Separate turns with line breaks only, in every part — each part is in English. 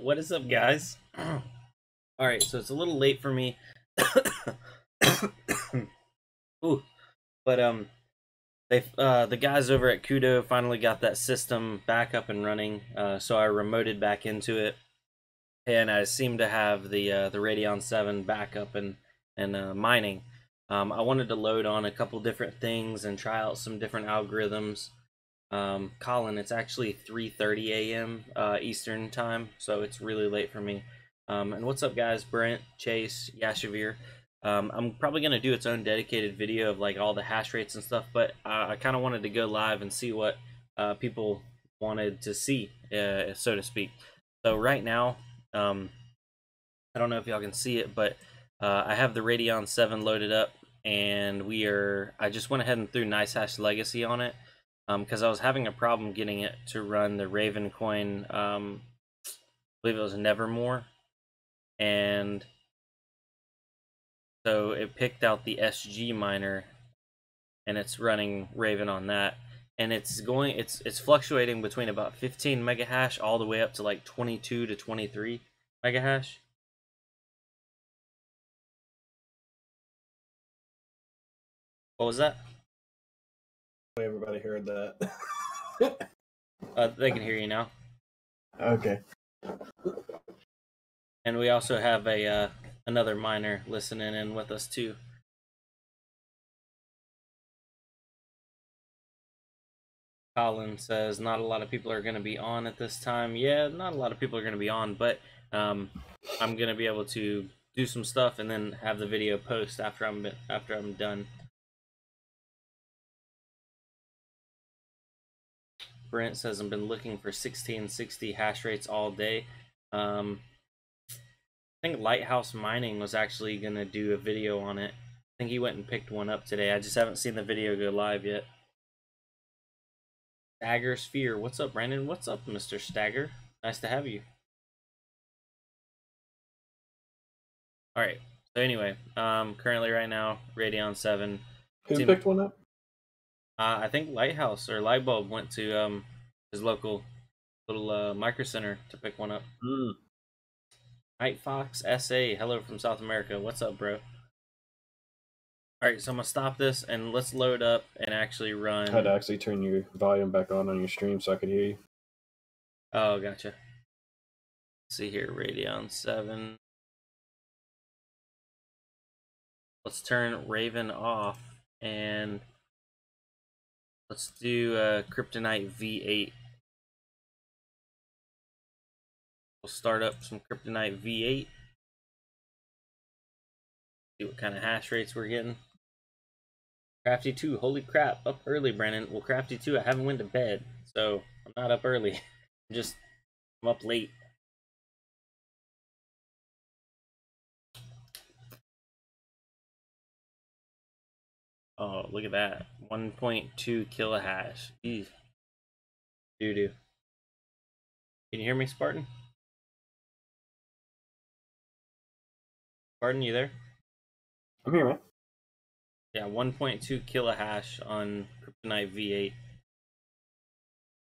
What is up, guys? Alright, so it's a little late for me. Ooh, but the guys over at Kudo finally got that system back up and running, so I remoted back into it, and I seem to have the Radeon VII back up and mining. I wanted to load on a couple different things and try out some different algorithms. Colin, it's actually 3:30 a.m. Eastern time, so it's really late for me. And what's up, guys? Brent, Chase, Yashavir. I'm probably going to do its own dedicated video of like all the hash rates and stuff, but I kind of wanted to go live and see what people wanted to see, so to speak. So right now, I don't know if y'all can see it, but I have the Radeon VII loaded up, and I just went ahead and threw NiceHash Legacy on it, because I was having a problem getting it to run the Ravencoin, I believe it was Nevermore, and so it picked out the SG miner, and it's running Raven on that, and it's fluctuating between about 15 mega hash all the way up to like 22 to 23 mega hash. What was that?
Everybody heard that.
They can hear you now.
Okay.
And we also have a another miner listening in with us too. Colin says not a lot of people are going to be on at this time. Yeah, not a lot of people are going to be on, but I'm going to be able to do some stuff and then have the video post after I'm done. Brent says I've been looking for 1660 hash rates all day. I think Lighthouse Mining was actually going to do a video on it. I think he went and picked one up today. I just haven't seen the video go live yet. Stagger Sphere. What's up, Brandon? What's up, Mr. Stagger? Nice to have you. Alright. So anyway, currently right now, Radeon 7.
Who picked one up?
I think Lighthouse or Lightbulb went to his local little micro center to pick one up. Night Fox SA, hello from South America. What's up, bro? Alright, so I'm gonna stop this and let's load up and actually run.
I had to actually turn your volume back on your stream so I could hear you.
Oh, gotcha. Let's see here, Radeon 7. Let's turn Raven off and let's do Kryptonite V8. We'll start up some Kryptonite V8. See what kind of hash rates we're getting. Crafty 2, holy crap, up early, Brandon. Well, Crafty 2, I haven't went to bed, so I'm not up early. I'm up late. Oh, look at that. 1.2 kilohash. Eesh. Doo-doo. Can you hear me, Spartan? Spartan, you there?
I'm here, man.
Yeah, 1.2 kilohash on Kryptonite V8.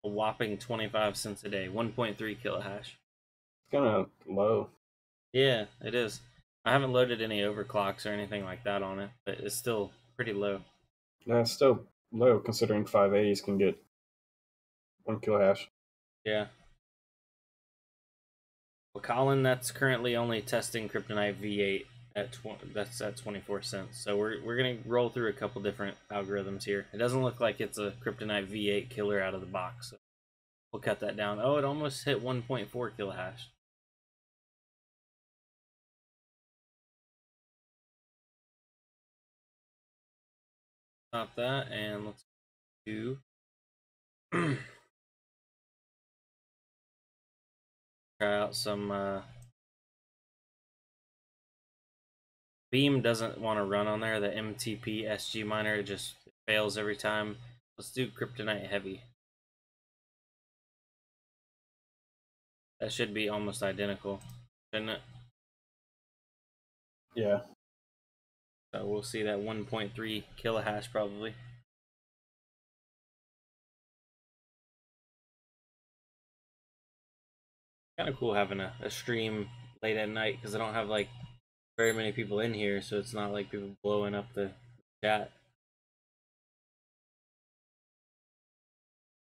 A whopping 25 cents a day. 1.3 kilohash.
It's kind of low.
Yeah, it is. I haven't loaded any overclocks or anything like that on it, but it's still pretty low.
No, it's still low considering 580s can get 1 kilohash.
Yeah. Well, Colin, that's currently only testing Kryptonite V8 that's at 24 cents. So we're gonna roll through a couple different algorithms here. It doesn't look like it's a Kryptonite V8 killer out of the box. So we'll cut that down. Oh, it almost hit 1.4 kilohash. Stop that and let's do try out some Beam doesn't want to run on there. The MTP SG miner, it just fails every time. Let's do Kryptonite Heavy. That should be almost identical, shouldn't it?
Yeah.
So we'll see that 1.3 kilohash probably. Kind of cool having a stream late at night because I don't have like very many people in here, so it's not like people blowing up the chat.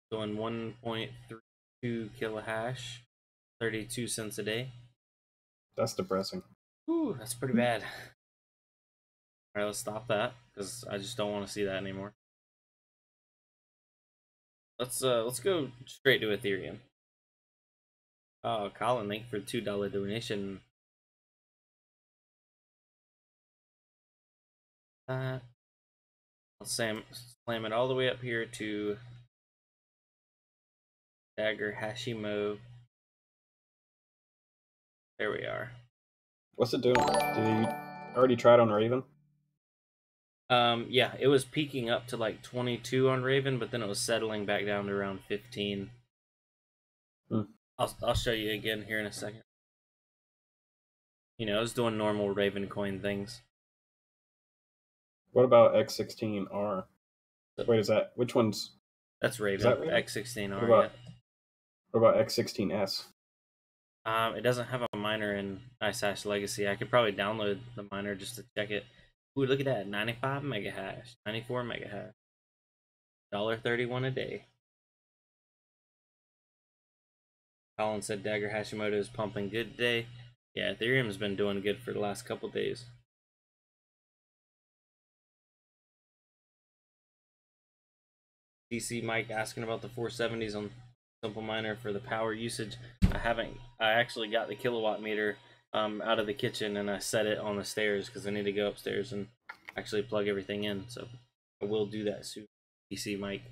Doing 1.32 kilohash, 32 cents a day.
That's depressing.
Ooh, that's pretty bad. All right, let's stop that because I just don't want to see that anymore. Let's go straight to Ethereum. Oh, Colin, thank you for the $2 donation. I'll slam it all the way up here to Dagger Hashimo. There we are.
What's it doing? Did you already try it on Raven?
Yeah, it was peaking up to like 22 on Raven, but then it was settling back down to around 15. I'll show you again here in a second. You know, I was doing normal Ravencoin things.
What about X16R? Wait, is that which one's?
That's Raven.
Is that Raven?
X16R.
What about X16S?
It doesn't have a miner in iSash Legacy. I could probably download the miner just to check it. Ooh, look at that. 95 mega hash, 94 mega hash. $1.31 a day. Colin said Dagger Hashimoto is pumping good today. Yeah, Ethereum's been doing good for the last couple days. DC Mike asking about the 470s on Simple Miner for the power usage. I actually got the kilowatt meter out of the kitchen and I set it on the stairs because I need to go upstairs and actually plug everything in. So I will do that soon. DC Mike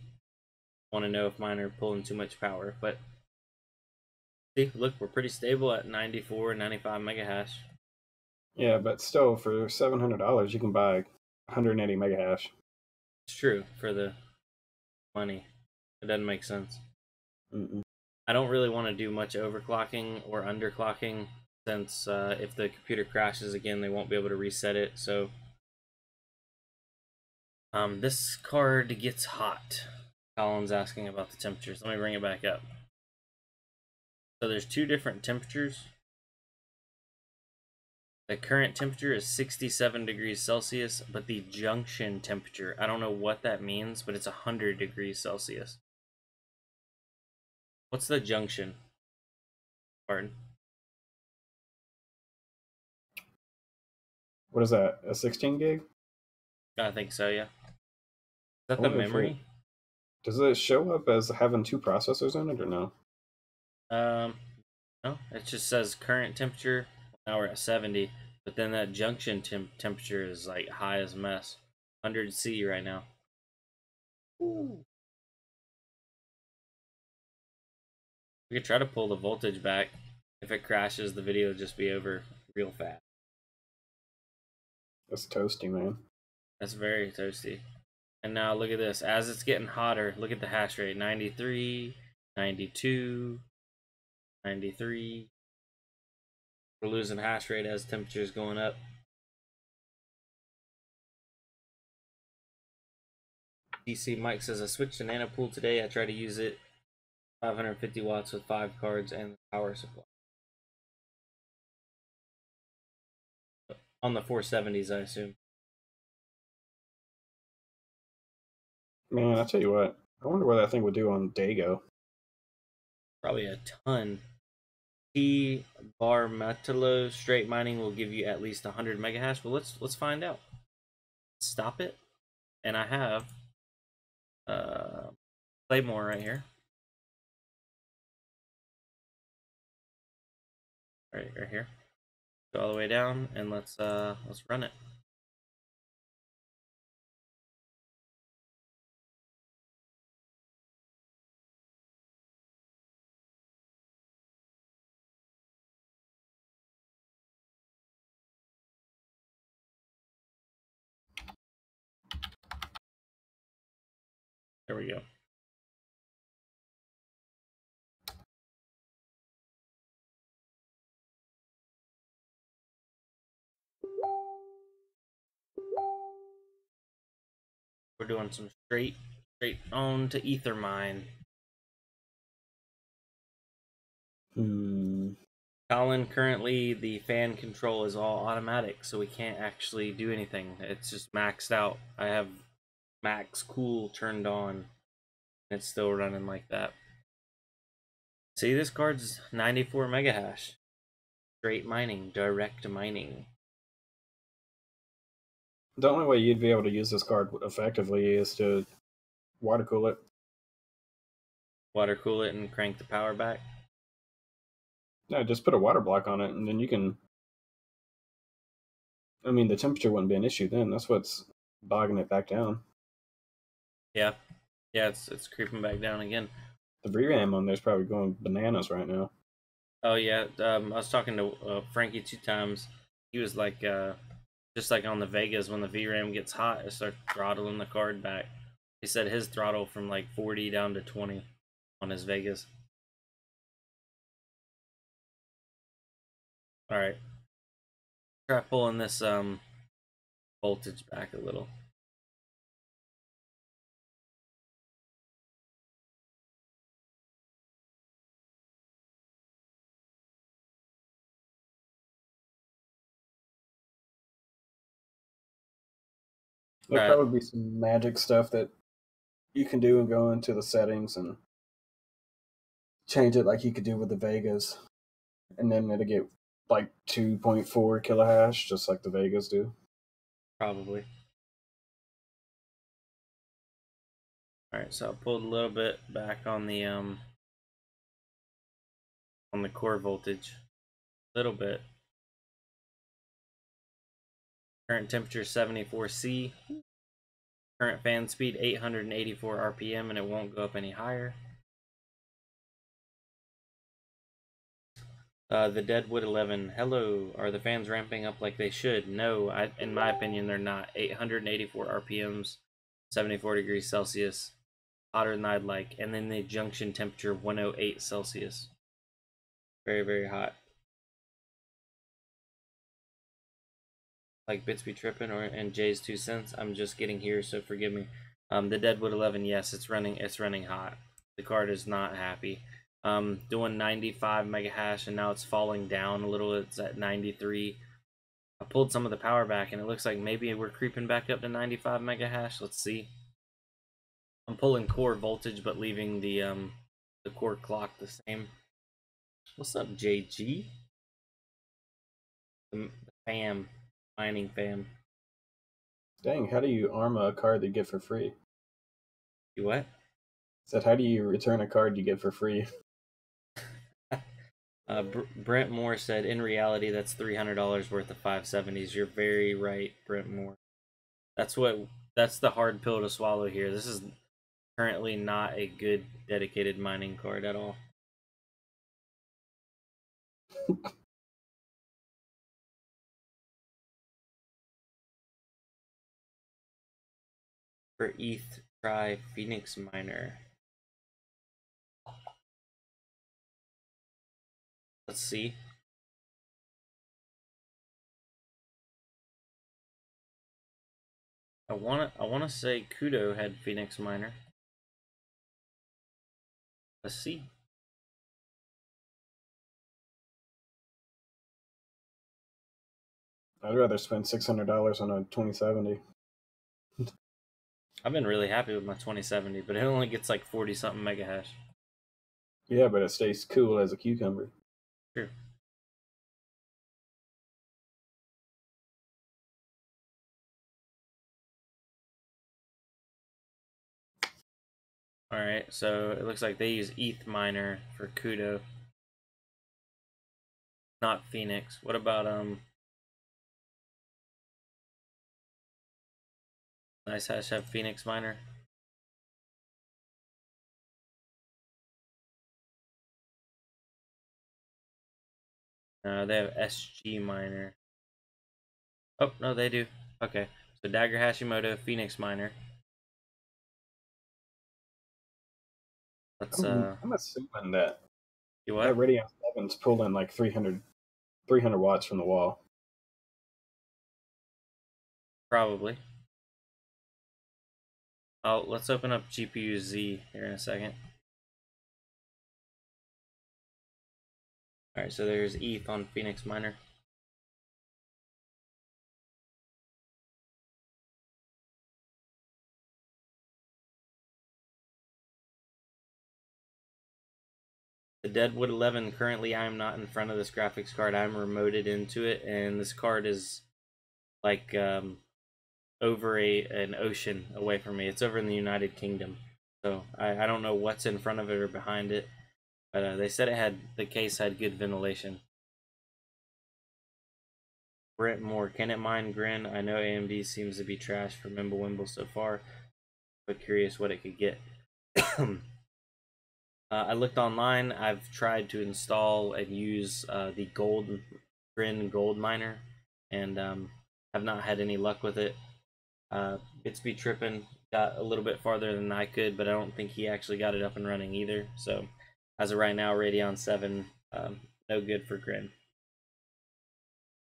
want to know if mine are pulling too much power, but see, look, we're pretty stable at 94, 95 mega hash.
Yeah, but still, for $700, you can buy 180 mega hash.
It's true for the money. It doesn't make sense.
Mm-mm.
I don't really want to do much overclocking or underclocking since if the computer crashes again, they won't be able to reset it. So this card gets hot. Colin's asking about the temperatures. Let me bring it back up. So there's two different temperatures. The current temperature is 67 degrees Celsius, but the junction temperature, I don't know what that means, but it's 100 degrees Celsius. What's the junction? Pardon?
What is that? A 16 gig?
I think so, yeah. Is that
I
the
wonder if
memory?
Does it show up as having two processors in it or no?
No, it just says current temperature. Now we're at 70, but then that junction temperature is like high as mess. 100 C right now. Ooh. We could try to pull the voltage back. If it crashes, the video will just be over real fast.
That's toasty, man.
That's very toasty. And now look at this. As it's getting hotter, look at the hash rate. 93, 92, 93. We're losing hash rate as temperature's going up. DC Mike says, I switched to Nanopool today. I tried to use it 550 watts with 5 cards and power supply. On the 470s, I assume.
Man, I tell you what, I wonder what that thing would do on Dago.
Probably a ton. T bar metalo straight mining will give you at least 100 mega hash. Well, let's find out. Stop it. And I have Claymore right here. Right here. Go all the way down and let's run it. There we go. We're doing some straight on to ether mine. Colin, currently the fan control is all automatic, so we can't actually do anything. It's just maxed out. I have max cool turned on. It's still running like that. See, this card's 94 mega hash. Straight mining, direct mining.
The only way you'd be able to use this card effectively is to water cool it.
Water cool it and crank the power back.
No, just put a water block on it, and then you can. I mean, the temperature wouldn't be an issue then. That's what's bogging it back down.
Yeah, it's creeping back down again.
The VRAM on there's probably going bananas right now.
Oh yeah, I was talking to Frankie 2 times. He was like, just like on the Vegas, when the VRAM gets hot, it starts throttling the card back. He said his throttle from like 40 down to 20 on his Vegas. All right, try pulling this voltage back a little.
There'll probably be some magic stuff that you can do and go into the settings and change it like you could do with the Vegas, and then it'll get like 2.4 kilohash, just like the Vegas do.
Probably. All right, so I pulled a little bit back on the core voltage, a little bit. Current temperature 74 C. Current fan speed 884 RPM, and it won't go up any higher. The Deadwood 11. Hello. Are the fans ramping up like they should? No, in my opinion, they're not. 884 RPMs, 74 degrees Celsius, hotter than I'd like. And then the junction temperature 108 Celsius. Very, very hot. Like Bits be tripping, and Jay's 2 cents. I'm just getting here, so forgive me. The Deadwood 11. Yes, it's running hot. The card is not happy. Doing 95 mega hash, and now it's falling down a little. It's at 93. I pulled some of the power back, and it looks like maybe we're creeping back up to 95 mega hash. Let's see. I'm pulling core voltage, but leaving the core clock the same. What's up, JG? The fam, mining fam.
Dang, how do you arma a card that you get for free?
You what?
Said, how do you return a card you get for free?
Brent Moore said, in reality, that's $300 worth of 570s. You're very right, Brent Moore. That's the hard pill to swallow here. This is currently not a good dedicated mining card at all. For ETH, try Phoenix Miner. Let's see. I wanna say Kudo had Phoenix Miner. Let's see.
I'd rather spend $600 on a 2070.
I've been really happy with my 2070, but it only gets like 40 something mega hash.
Yeah, but it stays cool as a cucumber.
True. Alright, so it looks like they use ETH Miner for Kudo. Not Phoenix. What about Nice Hash have Phoenix Miner? No, they have SG Miner. Oh, no, they do. Okay. So Dagger Hashimoto, Phoenix Miner. Let's
I'm assuming that
you
that
what?
Radeon VII's pulling like 300 watts from the wall.
Probably. Let's open up GPU Z here in a second. All right, so there's ETH on Phoenix Miner. The Deadwood 11, currently I am not in front of this graphics card. I'm remoted into it, and this card is like over an ocean away from me. It's over in the United Kingdom. So I don't know what's in front of it or behind it, but they said the case had good ventilation. Brent Moore, can it mine Grin? I know AMD seems to be trash for Mimblewimble so far, but curious what it could get. I looked online. I've tried to install and use the Grin Gold Miner, and have not had any luck with it. Bitsby Trippin got a little bit farther than I could, but I don't think he actually got it up and running either. So, as of right now, Radeon 7, no good for Grin.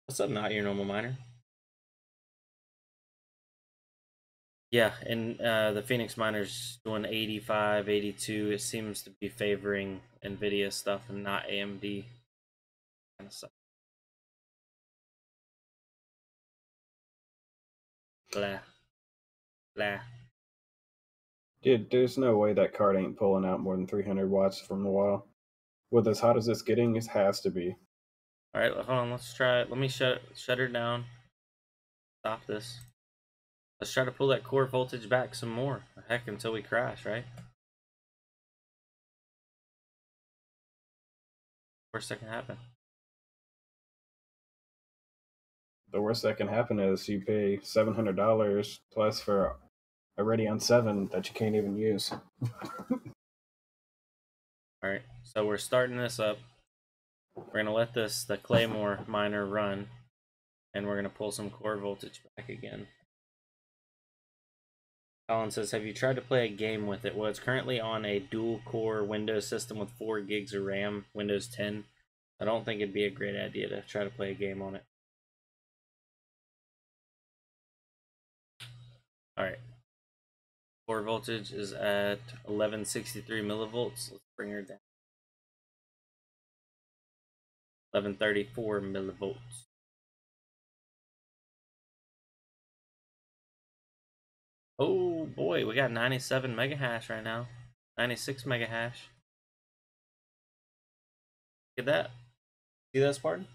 What's up, Not Your Normal Miner? Yeah, and the Phoenix Miner's doing 85, 82. It seems to be favoring NVIDIA stuff and not AMD. Kind of sucks. Blah. Blah.
Dude, there's no way that card ain't pulling out more than 300 watts from the wall. With as hot as it's getting, it has to be.
All right, hold on. Let's try it. Let me shut her down. Stop this. Let's try to pull that core voltage back some more. Heck, until we crash, right? Worst that can happen.
The worst that can happen is you pay $700 plus for a Radeon 7 that you can't even use.
Alright, so we're starting this up. We're going to let the Claymore miner run, and we're going to pull some core voltage back again. Colin says, have you tried to play a game with it? Well, it's currently on a dual-core Windows system with 4 gigs of RAM, Windows 10. I don't think it'd be a great idea to try to play a game on it. Alright. Core voltage is at 1163 millivolts. Let's bring her down. 1134 millivolts. Oh boy, we got 97 mega hash right now. 96 mega hash. Look at that. See that, Spartan?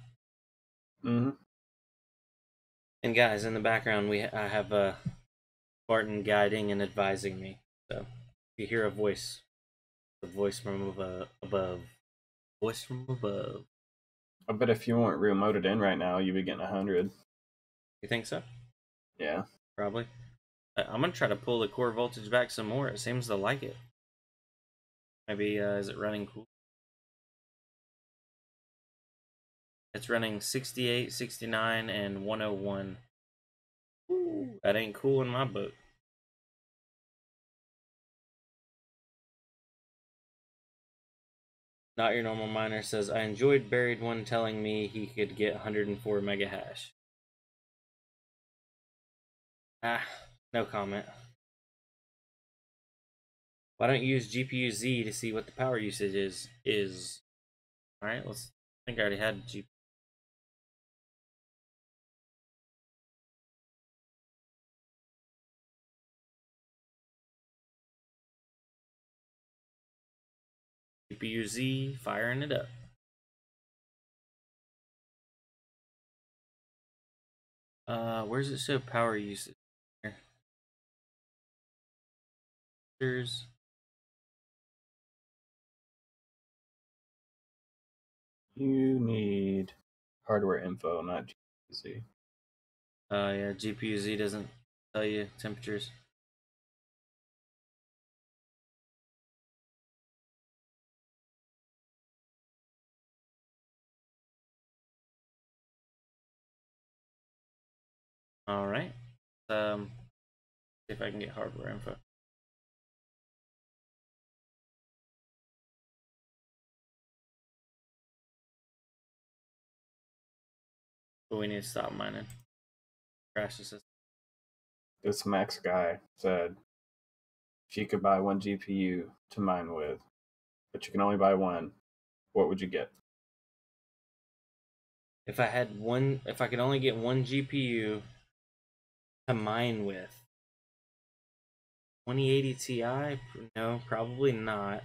Mm-hmm.
And guys, in the background, I have Spartan guiding and advising me. So if you hear a voice, the voice from above. Voice from above.
I bet if you weren't remoted in right now, you'd be getting 100.
You think so?
Yeah.
Probably. I'm gonna try to pull the core voltage back some more. It seems to like it. Maybe is it running cool? It's running 68, 69, and 101. Ooh, that ain't cool in my book. Not Your Normal Miner says, I enjoyed Buried One telling me he could get 104 mega hash. Ah, no comment. Why don't you use GPU Z to see what the power usage is? Alright, I think I already had GPU. GPU Z, firing it up. Where's it show power usage? Here. Here's
You need hardware info, not GPU.
yeah, GPU Z doesn't tell you temperatures. Alright. See if I can get hardware info. But we need to stop mining. Crash the system.
This Max guy said if you could buy one GPU to mine with, but you can only buy one, what would you get?
If I could only get one GPU to mine with, 2080 Ti? No, probably not.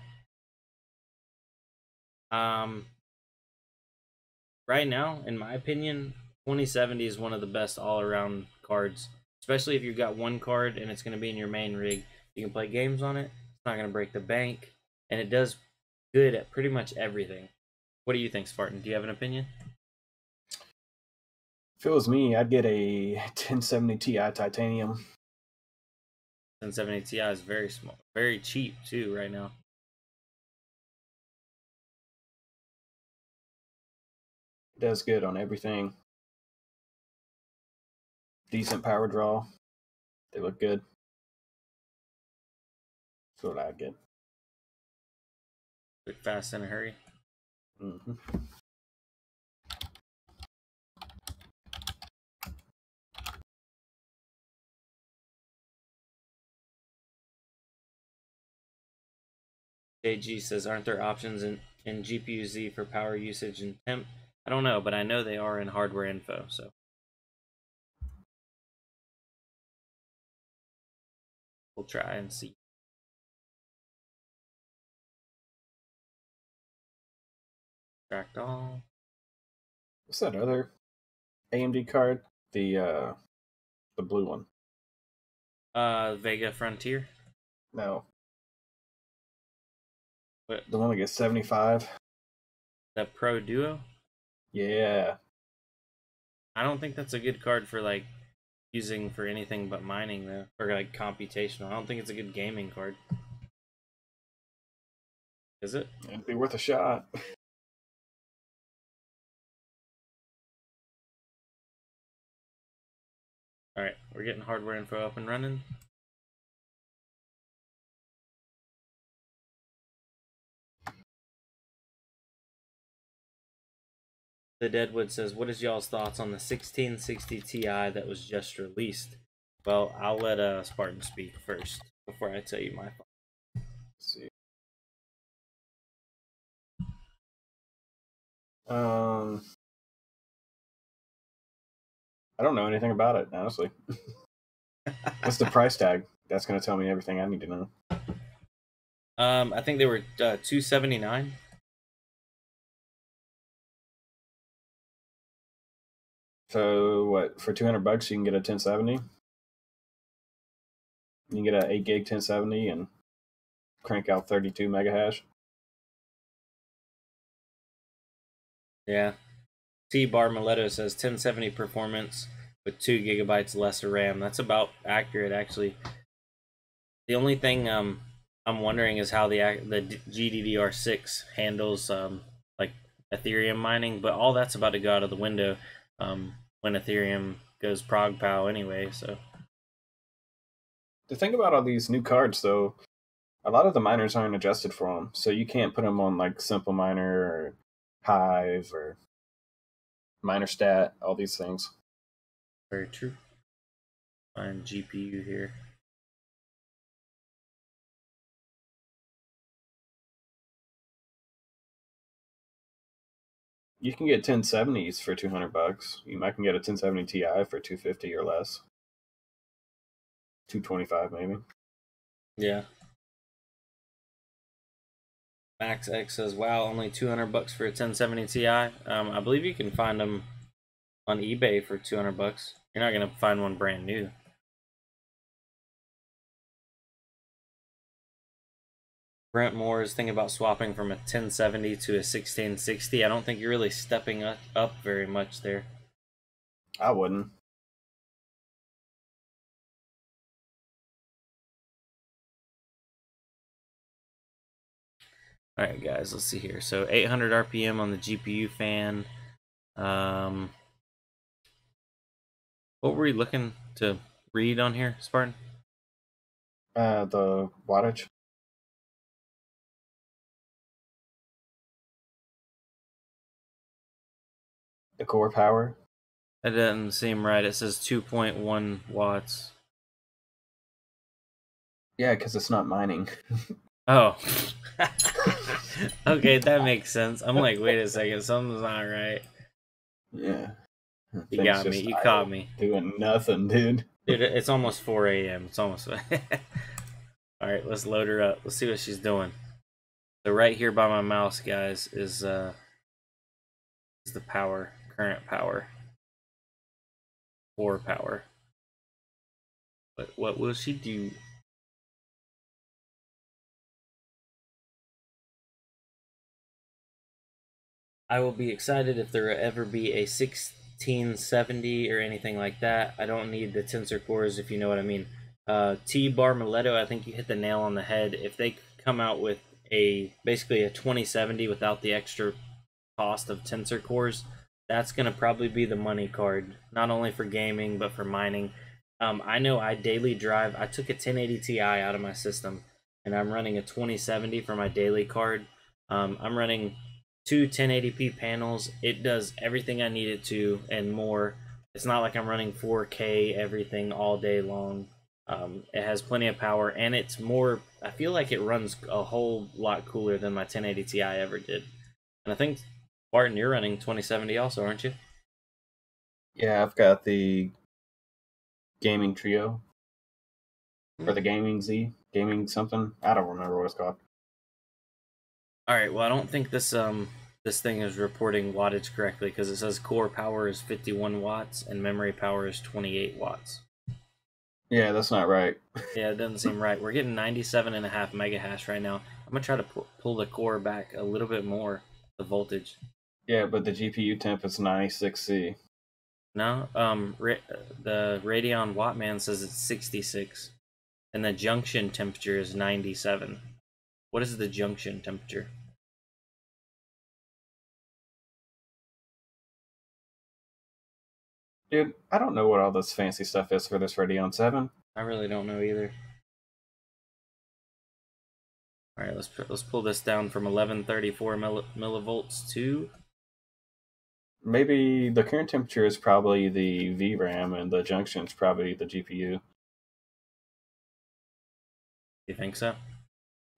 Right now, in my opinion, 2070 is one of the best all-around cards. Especially if you've got one card and it's going to be in your main rig. You can play games on it. It's not going to break the bank, and it does good at pretty much everything. What do you think, Spartan? Do you have an opinion?
If it was me, I'd get a 1070 Ti titanium.
1070 Ti is very small, very cheap too right now.
It does good on everything. Decent power draw. They look good. That's what I'd get.
Quick, fast, in a hurry.
Mm-hmm.
JG says, aren't there options in GPU-Z for power usage and temp? I don't know, but I know they are in hardware info, so. We'll try and see. Tracked all.
What's that other AMD card? The blue one.
Vega Frontier.
No.
What?
The one that gets 75.
The Pro Duo?
Yeah.
I don't think that's a good card for like using for anything but mining though, or like computational. I don't think it's a good gaming card. Is it?
It'd be worth a shot.
All right, we're getting hardware info up and running. The Deadwood says, what is y'all's thoughts on the 1660 Ti that was just released? Well, I'll let Spartan speak first before I tell you my thoughts.
Let's see. I don't know anything about it, honestly. What's the price tag? That's going to tell me everything I need to know.
I think they were $279.
So what? For $200, you can get a 1070. You can get an 8 gig 1070 and crank out 32 mega hash.
Yeah. T Bar Mileto says 1070 performance with 2 gigabytes less of RAM. That's about accurate, actually. The only thing I'm wondering is how the GDDR6 handles like Ethereum mining, but all that's about to go out of the window when Ethereum goes prog pow anyway. So
The thing about all these new cards, though, a lot of the miners aren't adjusted for them, so you can't put them on like Simple Miner or Hive or Miner Stat, all these things.
very true. Find GPU here.
You can get 1070s for $200. You might can get a 1070 Ti for $250 or less. $225 maybe.
Yeah. Max X says, "Wow, only $200 for a 1070 Ti." I believe you can find them on eBay for $200. You're not gonna find one brand new. Brent Moore is thinking about swapping from a 1070 to a 1660. I don't think you're really stepping up very much there.
I wouldn't.
All right, guys, let's see here. So 800 RPM on the GPU fan. What were we looking to read on here, Spartan?
The wattage. The core power.
That doesn't seem right. It says 2.1 watts.
Yeah, because it's not mining.
Oh. Okay, that makes sense. I'm like, wait a second, something's not right.
Yeah.
You got me. You caught me.
Doing nothing, dude.
Dude, it's almost 4 a.m. It's almost. Alright, let's load her up. Let's see what she's doing. So right here by my mouse, guys, is the power, current power, core power. But what will she do? I will be excited if there will ever be a 1670 or anything like that. I don't need the tensor cores, if you know what I mean. T-Bar Mileto, I think you hit the nail on the head. If they come out with basically a 2070 without the extra cost of tensor cores, that's going to probably be the money card, not only for gaming but for mining. I know I daily drive. I took a 1080 Ti out of my system, and I'm running a 2070 for my daily card. I'm running two 1080p panels. It does everything I need it to and more. It's not like I'm running 4K everything all day long. It has plenty of power, and it's more. I feel like it runs a whole lot cooler than my 1080 Ti ever did. And I think, Barton, you're running 2070 also, aren't you?
Yeah, I've got the gaming trio. Or the gaming Z. Gaming something. I don't remember what it's called.
Alright, well I don't think this thing is reporting wattage correctly because it says core power is 51 watts and memory power is 28 watts.
Yeah, that's not right.
Yeah, it doesn't seem right. We're getting 97.5 mega hash right now. I'm gonna try to pull the core back a little bit more, the voltage.
Yeah, but the GPU temp is 96C.
No, the Radeon Wattman says it's 66, and the junction temperature is 97. What is the junction temperature?
Dude, I don't know what all this fancy stuff is for this Radeon 7.
I really don't know either. All right, let's pull this down from 1134 millivolts to.
Maybe the current temperature is probably the VRAM and the junction is probably the GPU.
You think so?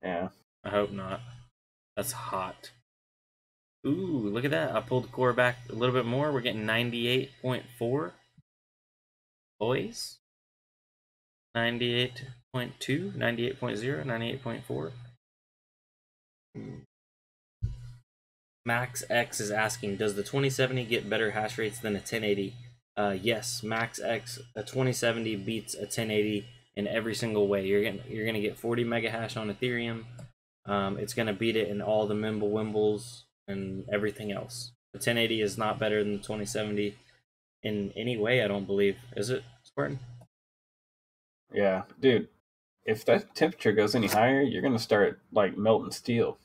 Yeah.
I hope not. That's hot. Ooh, look at that. I pulled the core back a little bit more. We're getting 98.4. Boys. 98.2, 98.0, 98.4. Max X is asking, does the 2070 get better hash rates than a 1080? Yes, Max X, a 2070 beats a 1080 in every single way. You're gonna get 40 mega hash on Ethereum. It's gonna beat it in all the Mimble Wimbles and everything else. The 1080 is not better than the 2070 in any way, I don't believe. Is it, Spartan?
Yeah, dude. If that temperature goes any higher, you're gonna start like melting steel.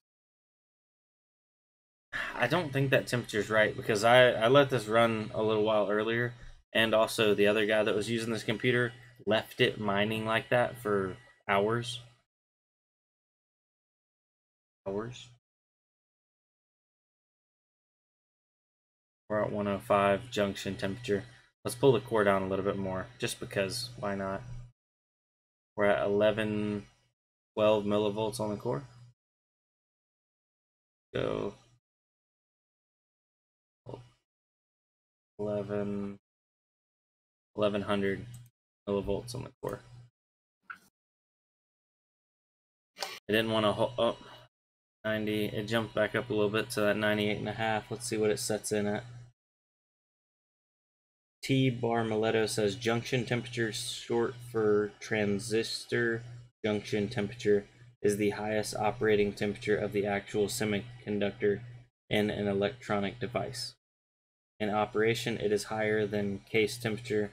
I don't think that temperature's right because I let this run a little while earlier, and also the other guy that was using this computer left it mining like that for hours. Hours. We're at 105 junction temperature. Let's pull the core down a little bit more, just because. Why not? We're at 11, 12 millivolts on the core. Go 1100 millivolts on the core. I didn't want to hold up 90. It jumped back up a little bit to that 98.5. Let's see what it sets in at. T-Bar Mileto says junction temperature, short for transistor junction temperature, is the highest operating temperature of the actual semiconductor in an electronic device. In operation, it is higher than case temperature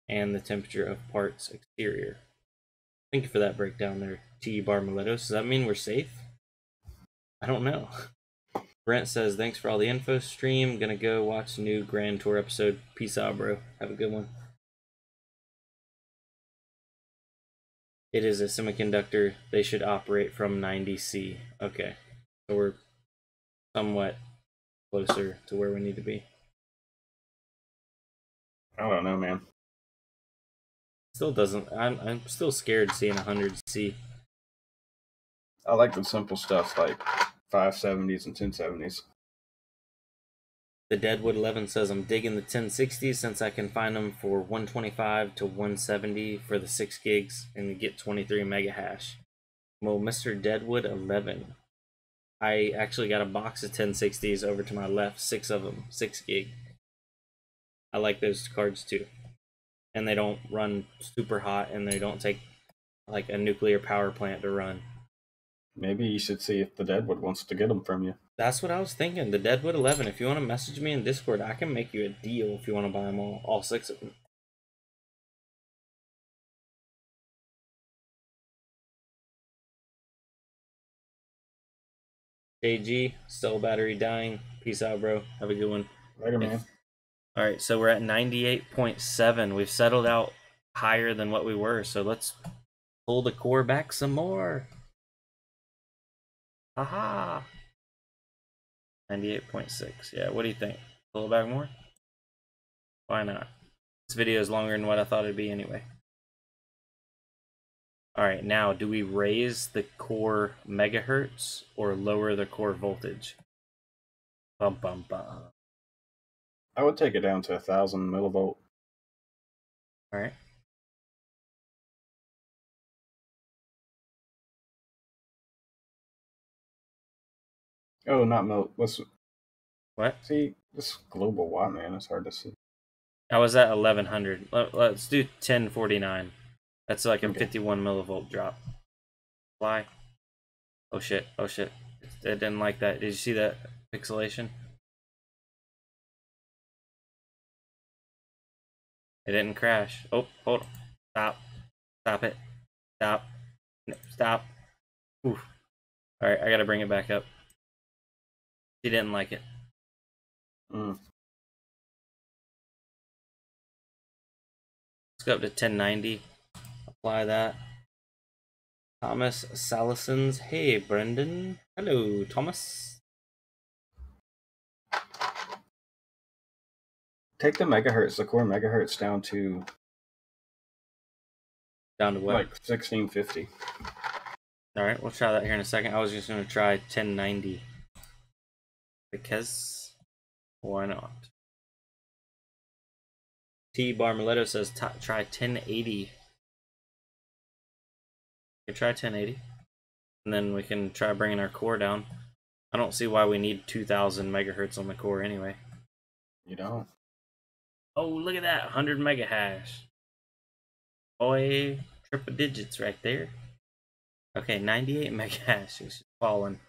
and the temperature of parts exterior. Thank you for that breakdown there, T-Bar Mileto. Does that mean we're safe? I don't know. Brent says, thanks for all the info stream. Gonna go watch the new Grand Tour episode. Peace out, bro. Have a good one. It is a semiconductor. They should operate from 90C. Okay. So we're somewhat closer to where we need to be.
I don't know, man.
Still doesn't. I'm still scared seeing 100C.
I like the simple stuff like 570s and 1070s.
The Deadwood 11 says, I'm digging the 1060s since I can find them for 125 to 170 for the 6 gigs and get 23 mega hash. Well, Mr. Deadwood 11, I actually got a box of 1060s over to my left, 6 of them, 6 gig. I like those cards too. And they don't run super hot and they don't take like a nuclear power plant to run.
Maybe you should see if the Deadwood wants to get them from you.
That's what I was thinking. The Deadwood 11. If you want to message me in Discord, I can make you a deal if you want to buy them all 6 of them. JG, cell battery dying. Peace out, bro. Have a good one.
Later, man.
All right, so we're at 98.7. We've settled out higher than what we were, so let's pull the core back some more. Haha. 98.6. Yeah, what do you think? Pull it back more? Why not? This video is longer than what I thought it'd be anyway. All right, now do we raise the core megahertz or lower the core voltage? Bum bum bum.
I would take it down to 1,000 millivolt.
All right.
Oh, not mil. Let's
What?
see this global watt, man. It's hard to see.
I was at 1100. Let's do 1049. That's like a
Okay.
51 millivolt drop. Why? Oh shit! Oh shit! It didn't like that. Did you see that pixelation? It didn't crash. Oh, hold on. Stop. Stop it. Stop. Stop. Oof. Alright, I gotta bring it back up. She didn't like it.
Mm.
Let's go up to 1090. Apply that. Thomas Salisons. Hey, Brendan. Hello, Thomas.
Take the megahertz, the core megahertz, down to
Down to what?
like 1650.
Alright, we'll try that here in a second. I was just gonna try 1090. Because why not? T Barmaletto says try 1080. You try 1080, and then we can try bringing our core down. I don't see why we need 2,000 megahertz on the core anyway.
You don't.
Oh, look at that, 100 mega hash. Boy, triple digits right there. Okay, 98 mega hash is falling.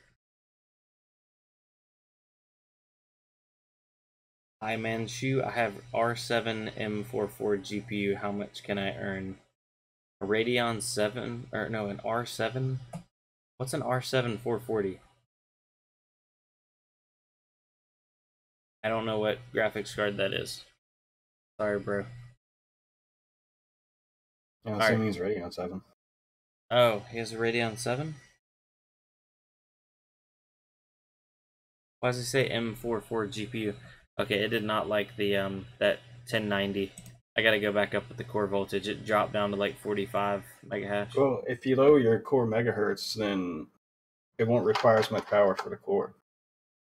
Hi Manchu, I have R7 M44 GPU. How much can I earn? A Radeon 7, or no, an R7? What's an R7 440? I don't know what graphics card that is. Sorry, bro.
Yeah, same means Radeon 7.
Oh, he has a Radeon 7? Why does it say M44 GPU? Okay, it did not like the that 1090. I gotta go back up with the core voltage. It dropped down to like 45 mega hash.
Well, if you lower your core megahertz, then it won't require as much power for the core.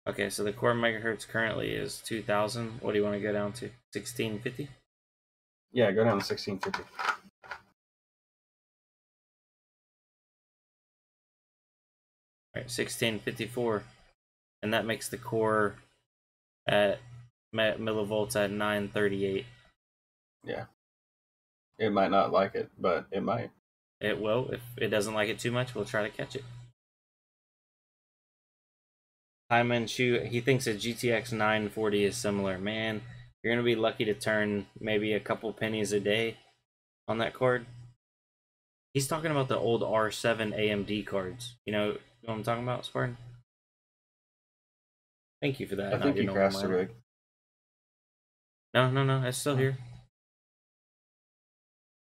Okay, so the core megahertz currently is 2,000. What do you want to go down to? 1650?
Yeah, go down to 1650.
All right, 1654. And that makes the core at millivolts at 938.
Yeah. It might not like it, but it might.
It will. If it doesn't like it too much, we'll try to catch it. Hyman Shu, he thinks a GTX 940 is similar. Man, you're going to be lucky to turn maybe a couple pennies a day on that card. He's talking about the old R7 AMD cards. You know what I'm talking about, Spartan? Thank you for that.
I think you crashed the rig.
No, it's still here.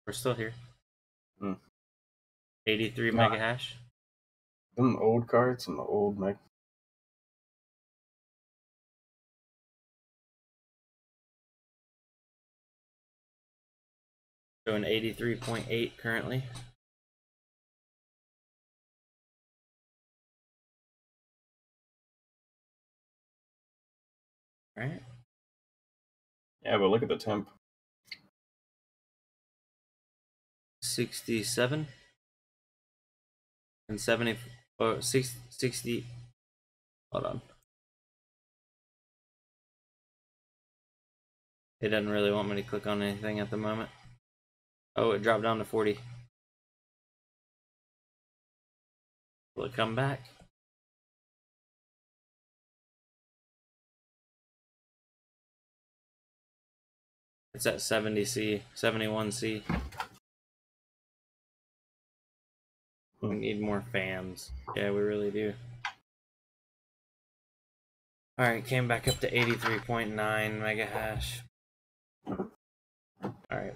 We're still here. 83 mega hash.
Them old cards and the old mega.
Showing 83.8 currently. Right?
Yeah, but look at the temp.
67 and 70 or 60. Hold on. It doesn't really want me to click on anything at the moment. Oh, it dropped down to 40. Will it come back? It's at 70C, 71C. We need more fans. Yeah, we really do. Alright, came back up to 83.9 mega hash. Alright.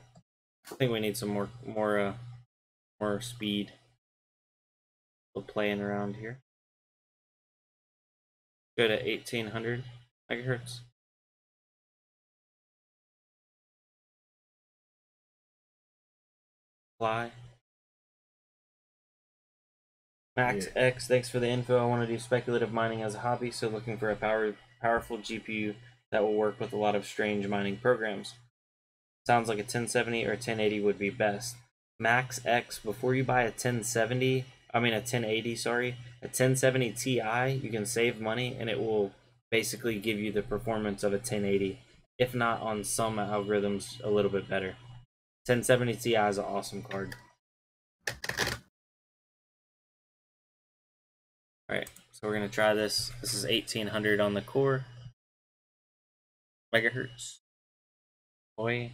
I think we need some more speed. We're playing around here. Go to 1800 megahertz. Fly. Max X, thanks for the info. I want to do speculative mining as a hobby, so looking for a powerful GPU that will work with a lot of strange mining programs. Sounds like a 1070 or 1080 would be best. Max X, before you buy a 1080, sorry, a 1070 Ti, you can save money and it will basically give you the performance of a 1080, if not on some algorithms a little bit better. 1070 Ti is an awesome card. Alright, so we're going to try this. This is 1800 on the core. Megahertz. Boy.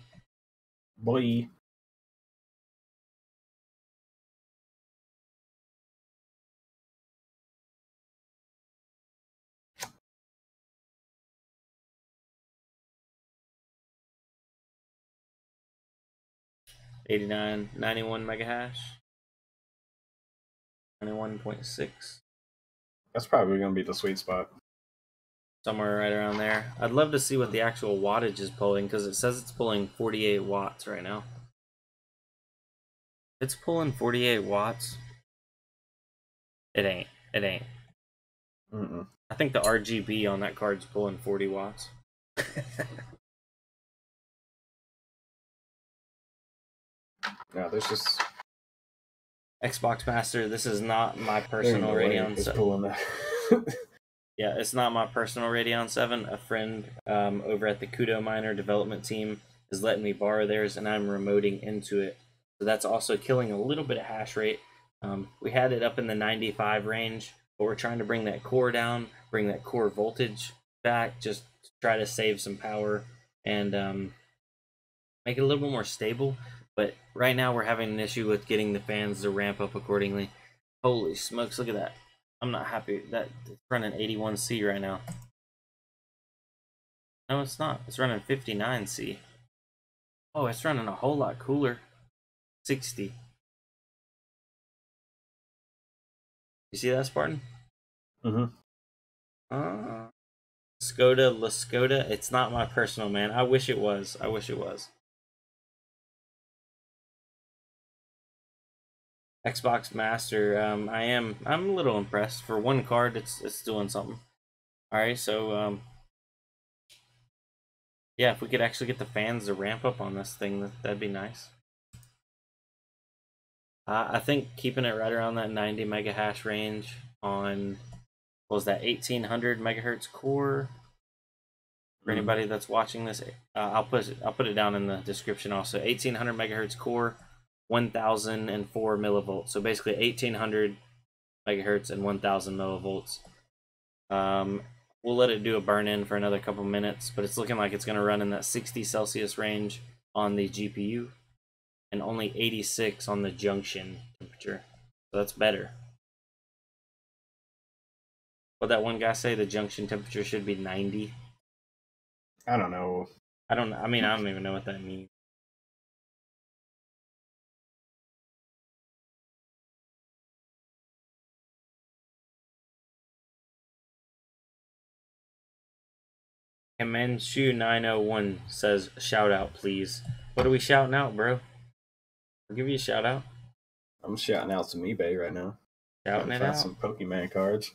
89, 91 mega hash. 91.6.
That's probably going to be the sweet spot.
Somewhere right around there. I'd love to see what the actual wattage is pulling, because it says it's pulling 48 watts right now. It's pulling 48 watts. It ain't. It ain't. I think the RGB on that card's pulling 40 watts.
Yeah, there's just...
Xbox Master, this is not my personal Radeon 7. Yeah, it's not my personal Radeon 7. A friend over at the Kudo Miner development team is letting me borrow theirs, and I'm remoting into it. So that's also killing a little bit of hash rate. We had it up in the 95 range, but we're trying to bring that core down, bring that core voltage back, just to try to save some power and make it a little bit more stable. But right now we're having an issue with getting the fans to ramp up accordingly. Holy smokes, look at that. I'm not happy that it's running 81C right now. No, it's not. It's running 59C. Oh, it's running a whole lot cooler. 60. You see that, Spartan? Skoda, La Skoda. It's not my personal, man. I wish it was. I wish it was. Xbox Master. I'm a little impressed. For one card, it's doing something. All right, so yeah, if we could actually get the fans to ramp up on this thing, that'd be nice. I think keeping it right around that 90 mega hash range on, what was that, 1800 megahertz core. For anybody that's watching this, I'll put it down in the description also. 1800 megahertz core, 1004 millivolts. So basically 1800 megahertz and 1000 millivolts. We'll let it do a burn in for another couple minutes, but it's looking like it's going to run in that 60 Celsius range on the GPU and only 86 on the junction temperature. So that's better. What'd that one guy say? The junction temperature should be 90.
I don't know.
I don't even know what that means. And Manchu901 says, shout out, please. What are we shouting out, bro? I'll give you a shout out.
I'm shouting out some eBay right now.
Shouting it out.
Some Pokemon cards.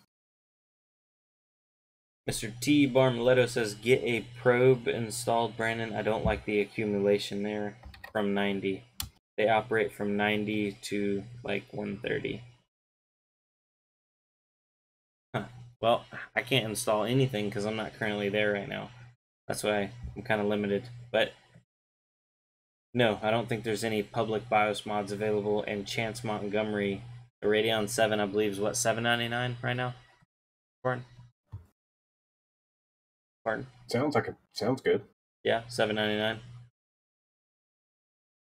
Mr. T. Barmaletto says, get a probe installed, Brandon. I don't like the accumulation there from 90. They operate from 90 to like 130. Huh. Well, I can't install anything because I'm not currently there right now. That's why I'm kind of limited. But no, I don't think there's any public BIOS mods available. And Chance Montgomery, the Radeon 7, I believe, is what, $7.99 right now? Pardon?
Sounds good.
Yeah, $7.99.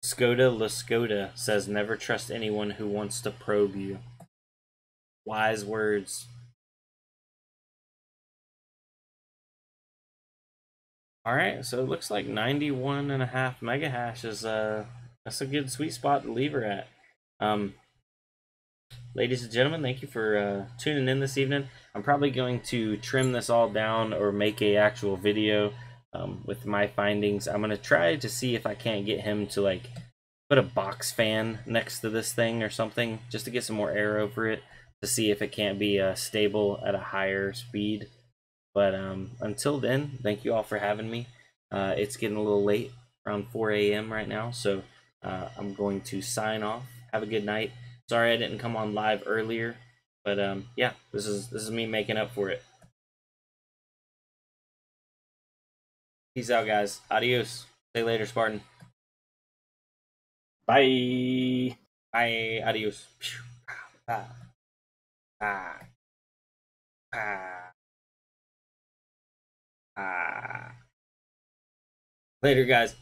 Skoda Laskoda says, never trust anyone who wants to probe you. Wise words. Alright, so it looks like 91.5 mega hash is that's a good sweet spot to leave her at. Ladies and gentlemen, thank you for tuning in this evening. I'm probably going to trim this all down or make a actual video with my findings. I'm going to try to see if I can't get him to like put a box fan next to this thing or something just to get some more air over it to see if it can't be stable at a higher speed. But until then, thank you all for having me. It's getting a little late, around 4 a.m. right now, so I'm going to sign off. Have a good night. Sorry I didn't come on live earlier, but yeah, this is me making up for it. Peace out, guys. Adios. See you later, Spartan.
Bye.
Bye. Adios. Ah. Ah. Ah. Ah. Later, guys.